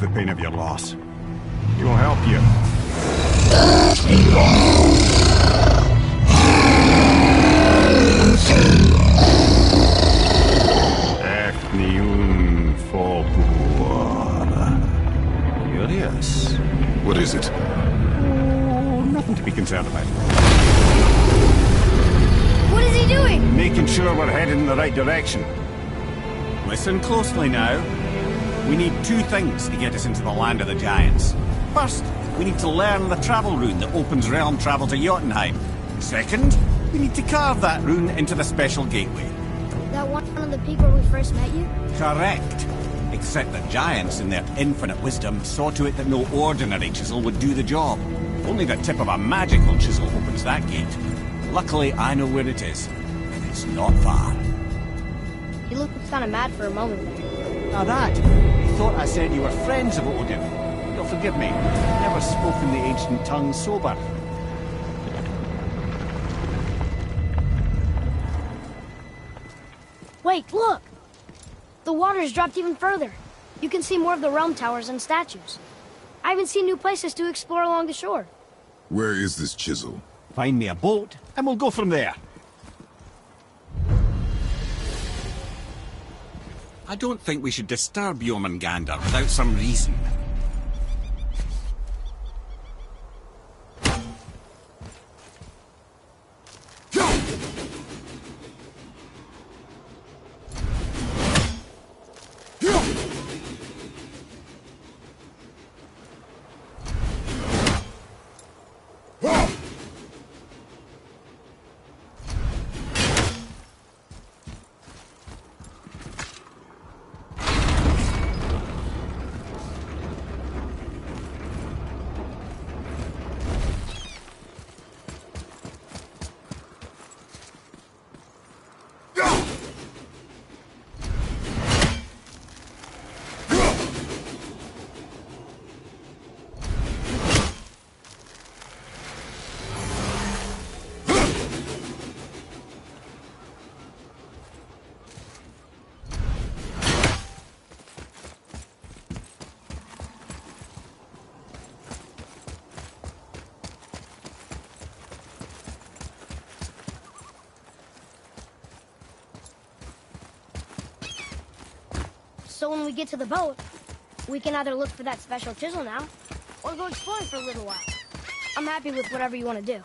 the pain of your loss. He will help you. Ethniun Folkuar. Curious. What is it? Oh, nothing to be concerned about. What is he doing? Making sure we're headed in the right direction. Listen closely now. We need two things to get us into the land of the Giants. First, we need to learn the travel rune that opens realm travel to Jotunheim. Second, we need to carve that rune into the special gateway. That one of the peak where we first met you? Correct. Except that Giants, in their infinite wisdom, saw to it that no ordinary chisel would do the job. Only the tip of a magical chisel opens that gate. Luckily, I know where it is. And it's not far. You looked kind of mad for a moment there. Now that, you thought I said you were friends of Odin. You'll forgive me. I've never spoken the ancient tongue sober. Wait, look! The water's dropped even further. You can see more of the realm towers and statues. I even see new places to explore along the shore. Where is this chisel? Find me a boat, and we'll go from there. I don't think we should disturb Jormungandr without some reason. So when we get to the boat, we can either look for that special chisel now, or go exploring for a little while. I'm happy with whatever you want to do.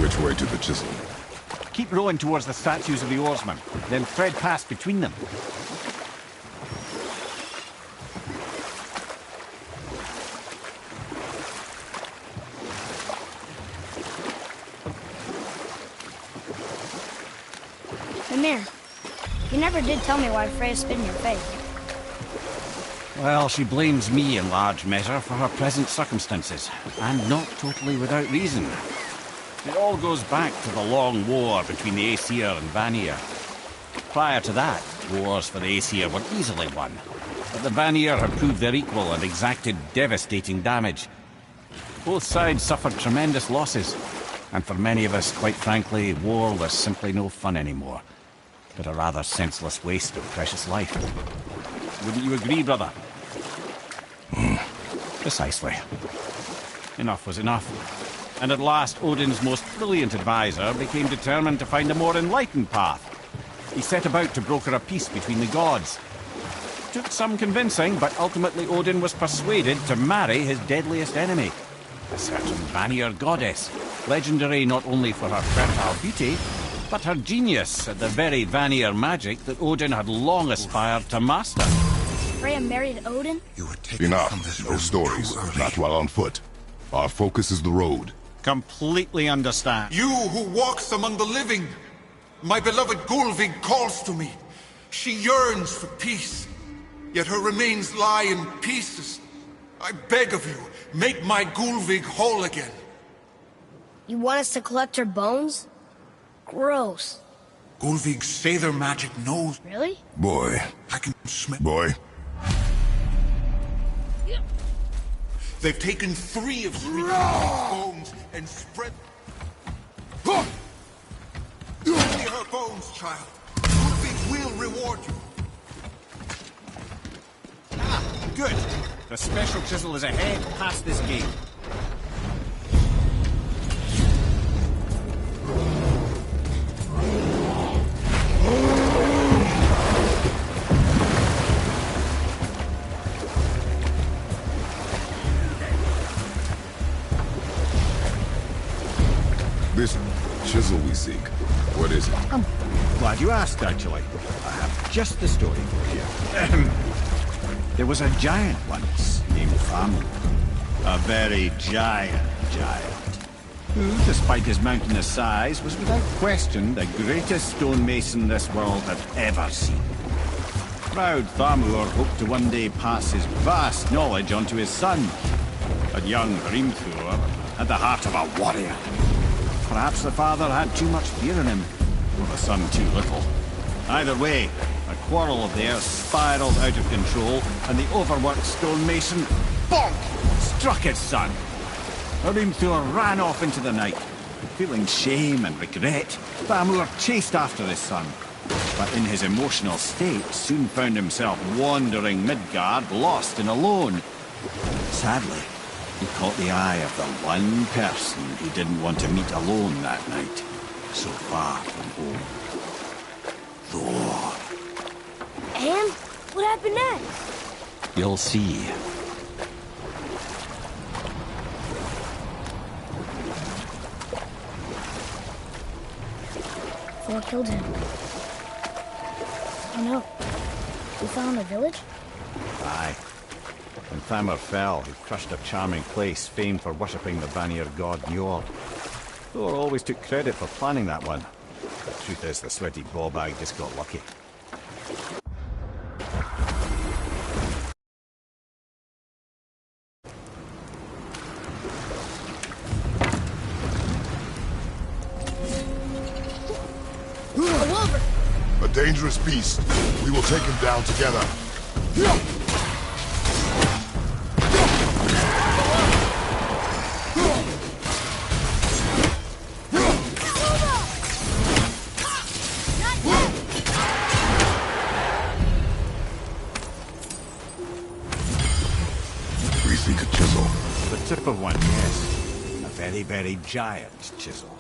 Which way to the chisel? Keep rowing towards the statues of the oarsmen, then thread past between them. Mimir, you never did tell me why Freya spit in your face. Well, she blames me in large measure for her present circumstances, and not totally without reason. It all goes back to the long war between the Aesir and Vanir. Prior to that, wars for the Aesir were easily won, but the Vanir had proved their equal and exacted devastating damage. Both sides suffered tremendous losses, and for many of us, quite frankly, war was simply no fun anymore, but a rather senseless waste of precious life. Wouldn't you agree, brother? Precisely. Enough was enough. And at last, Odin's most brilliant advisor became determined to find a more enlightened path. He set about to broker a peace between the gods. Took some convincing, but ultimately Odin was persuaded to marry his deadliest enemy, a certain Vanir goddess, legendary not only for her fertile beauty, but her genius at the very Vanir magic that Odin had long aspired to master. Freya married Odin? You were taken Enough. from this No realm stories. too early. Not while on foot. Our focus is the road. Completely understand. You who walks among the living! My beloved Gulvig calls to me. She yearns for peace, yet her remains lie in pieces. I beg of you, make my Gulvig whole again. You want us to collect her bones? Gross. Gulvig's Sather magic knows Really? Boy. I can smell. Boy. They've taken 3 of Sweet bones and spread. Study her bones, child. Gulvig will reward you. Good. The special chisel is ahead past this gate. This chisel we seek. What is it? Glad you asked, actually. I have just the story for you. There was a giant once, named Thamur. A very giant, who, despite his mountainous size, was without question the greatest stonemason this world had ever seen. Proud Thamur hoped to one day pass his vast knowledge on to his son. But young Hrimthur had the heart of a warrior. Perhaps the father had too much fear in him, or the son too little. Either way, a quarrel of theirs spiraled out of control, and the overworked stonemason, bonk, struck his son. Hrimthur ran off into the night. Feeling shame and regret, Thamur chased after his son, but in his emotional state soon found himself wandering Midgard, lost and alone. Sadly, he caught the eye of the one person he didn't want to meet alone that night, so far from home. Thor. And what happened next? You'll see. Thor killed him. Oh no. We found a village? Aye. When Thamur fell, he crushed a charming place famed for worshipping the Vanir god Njord. Thor always took credit for planning that one. The truth is, the sweaty ballbag just got lucky. A wolver! A dangerous beast. We will take him down together. We seek a chisel. The tip of one, yes. A very, very giant chisel.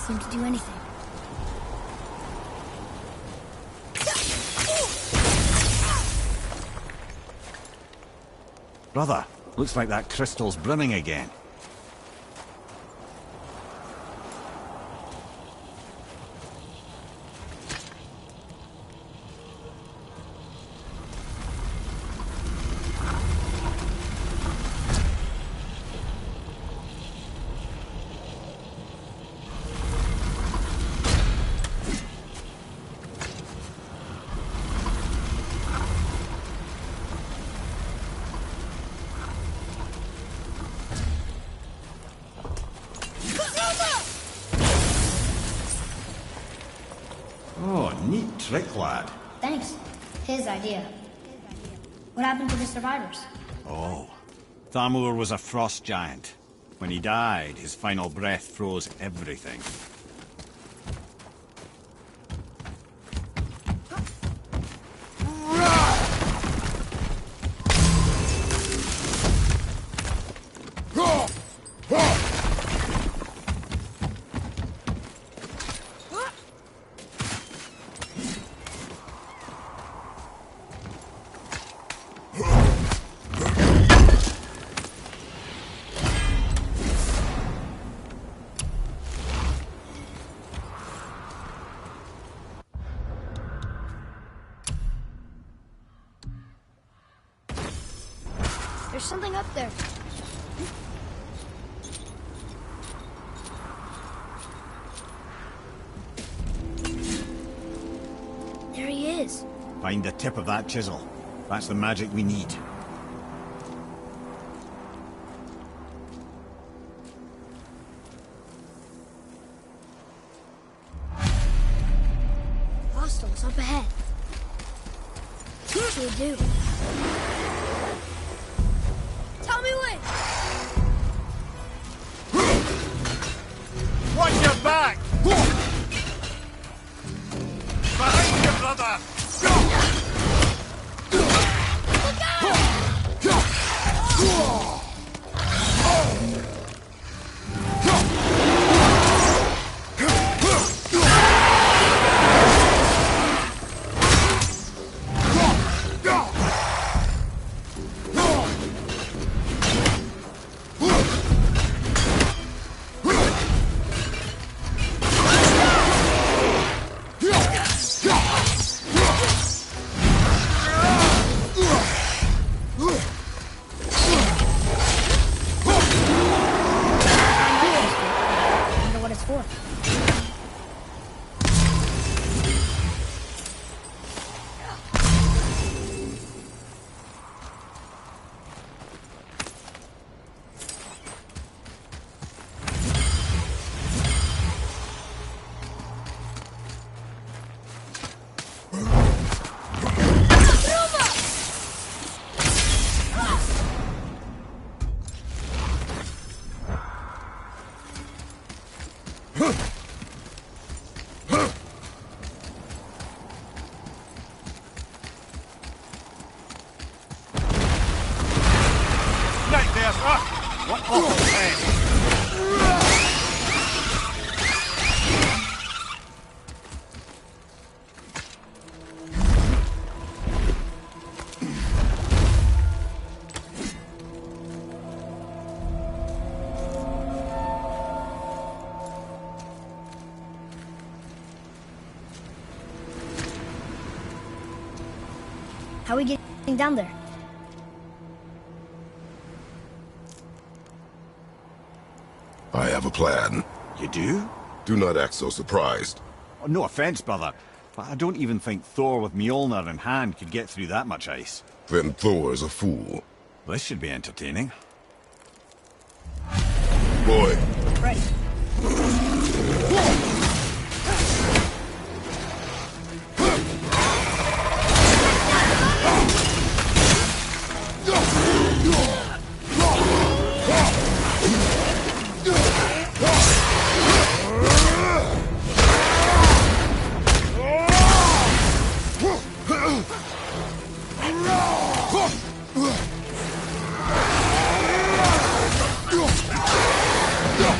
Seem to do anything. Brother, looks like that crystal's brimming again. Oh, neat trick, lad. Thanks. His idea. What happened to the survivors? Oh. Thamur was a frost giant. When he died, his final breath froze everything. There's something up there. There he is. Find the tip of that chisel. That's the magic we need. Hostiles up ahead. What should we do? Tell me when! Watch your back! Behind you, brother! Wonder what it's for. Nightmares! Ah! What awful pain! How are we getting down there? I have a plan. You do? Do not act so surprised. Oh, no offense, brother, but I don't even think Thor with Mjolnir in hand could get through that much ice. Then Thor is a fool. This should be entertaining. Boy, Ready. Go!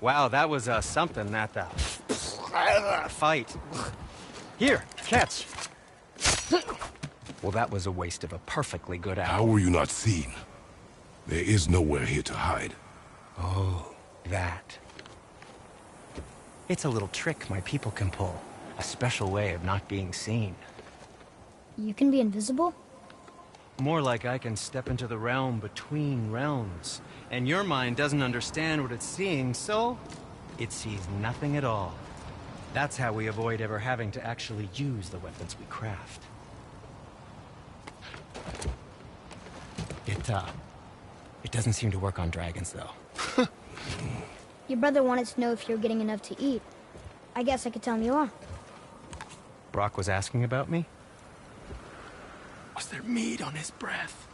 Wow, that was something at the fight. Here, catch. Well, that was a waste of a perfectly good How apple. were you not seen? There is nowhere here to hide. Oh, that. It's a little trick my people can pull. A special way of not being seen. You can be invisible? More like I can step into the realm between realms. And your mind doesn't understand what it's seeing, so it sees nothing at all. That's how we avoid ever having to actually use the weapons we craft. It doesn't seem to work on dragons, though. Your brother wanted to know if you're getting enough to eat. I guess I could tell him you are. Brock was asking about me? Was there meat on his breath?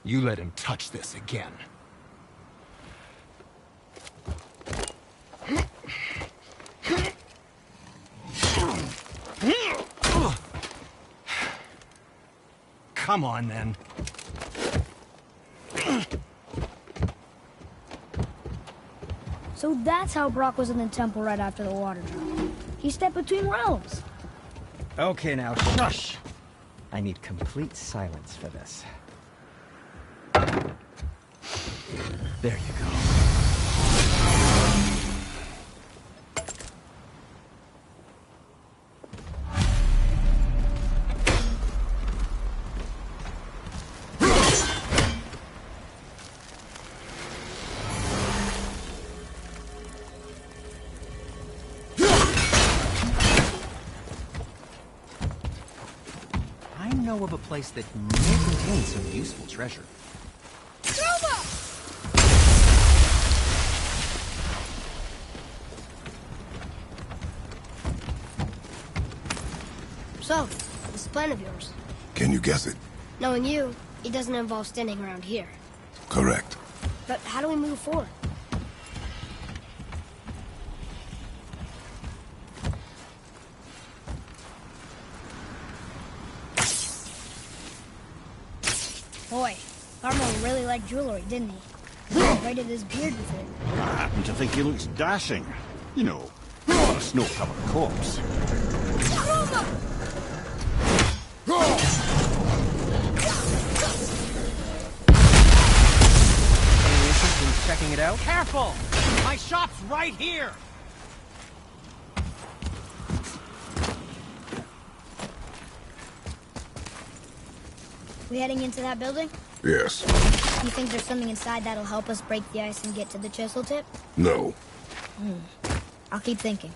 You let him touch this again. Come on, then. So that's how Brock was in the temple right after the water drop. He stepped between realms. Okay, now, shush! I need complete silence for this. There you go. I know of a place that may contain some useful treasure. So, this plan of yours. Can you guess it? Knowing you, it doesn't involve standing around here. Correct. But how do we move forward? Boy, Carmel really liked jewelry, didn't he? He braided his beard with it. I happen to think he looks dashing. You know, not a snow-covered corpse. Any interest in checking it out? Careful! My shop's right here! We heading into that building? Yes. You think there's something inside that'll help us break the ice and get to the chisel tip? No. I'll keep thinking.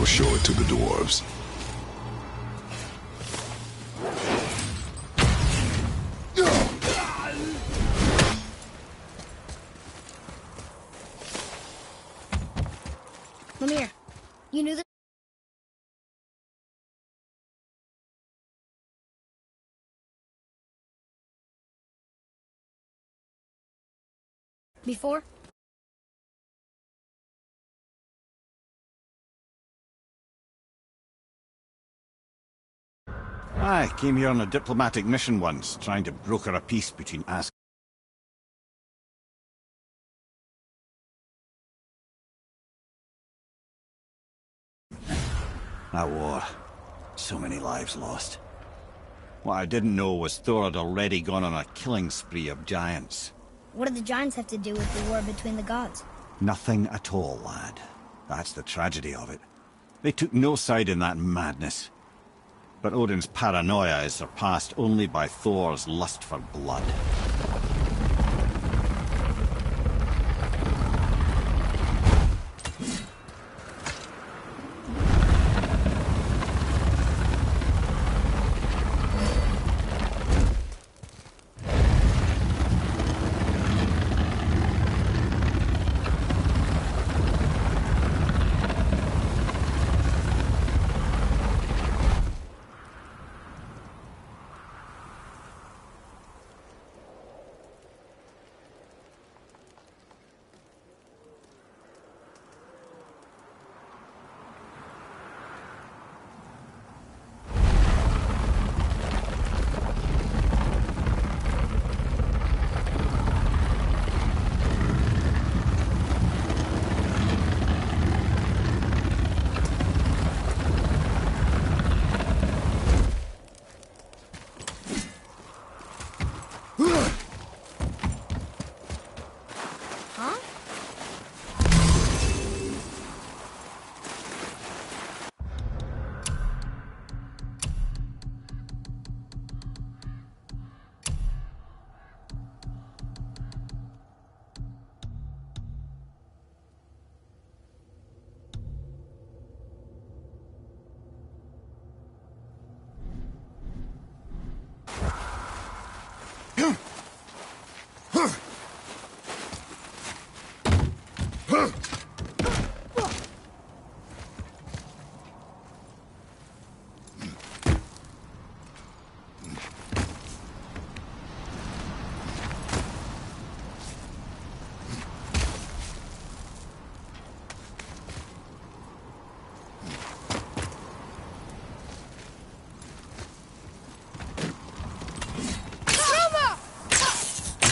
Show it to the dwarves. Come here. You knew this before? I came here on a diplomatic mission once, trying to broker a peace between us. That war. So many lives lost. What I didn't know was Thor had already gone on a killing spree of giants. What do the giants have to do with the war between the gods? Nothing at all, lad. That's the tragedy of it. They took no side in that madness. But Odin's paranoia is surpassed only by Thor's lust for blood.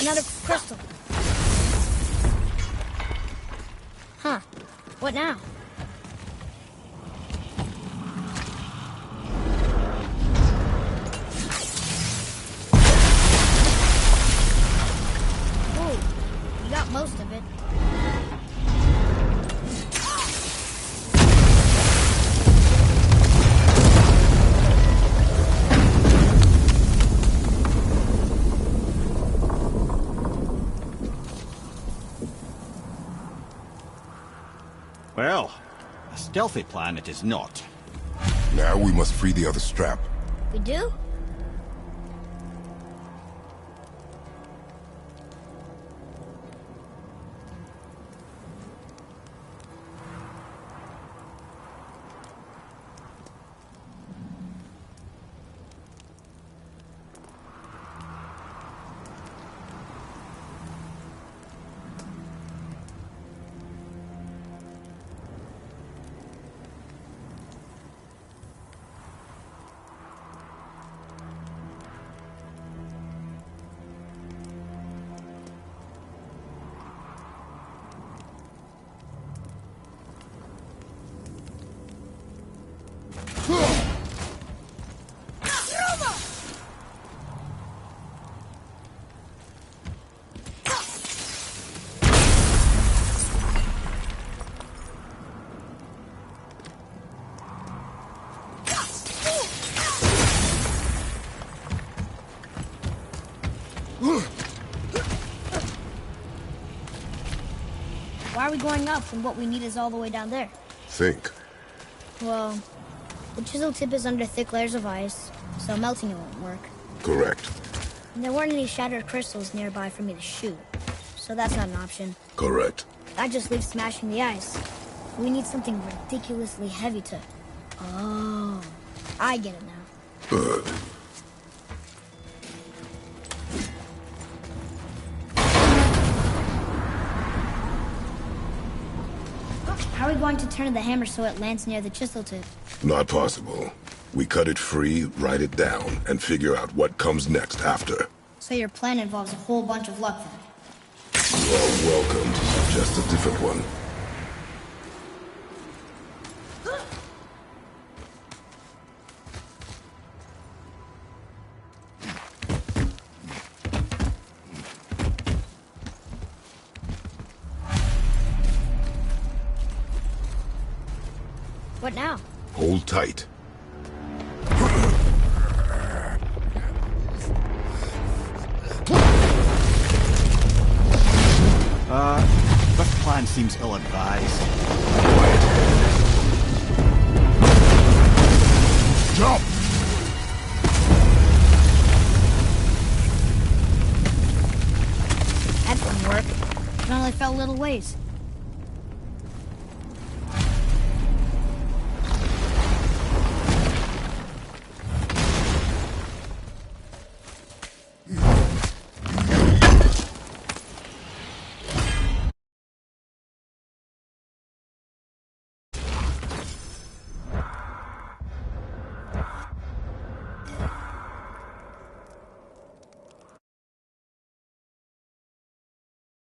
Another crystal. Huh. What now? Ooh, you got most of it. Well, a stealthy plan it is not. Now we must free the other strap. We do? Why are we going up when what we need is all the way down there? Think. Well, the chisel tip is under thick layers of ice, so melting it won't work. Correct. And there weren't any shattered crystals nearby for me to shoot, so that's not an option. Correct. That just leaves smashing the ice. We need something ridiculously heavy to... Oh, I get it now. Good. How are we going to turn the hammer so it lands near the chisel tip? Not possible. We cut it free, write it down, and figure out what comes next after. So your plan involves a whole bunch of luck then? You are welcome to suggest a different one. What now? Hold tight. This plan seems ill-advised. Jump! That didn't work. It only fell a little ways.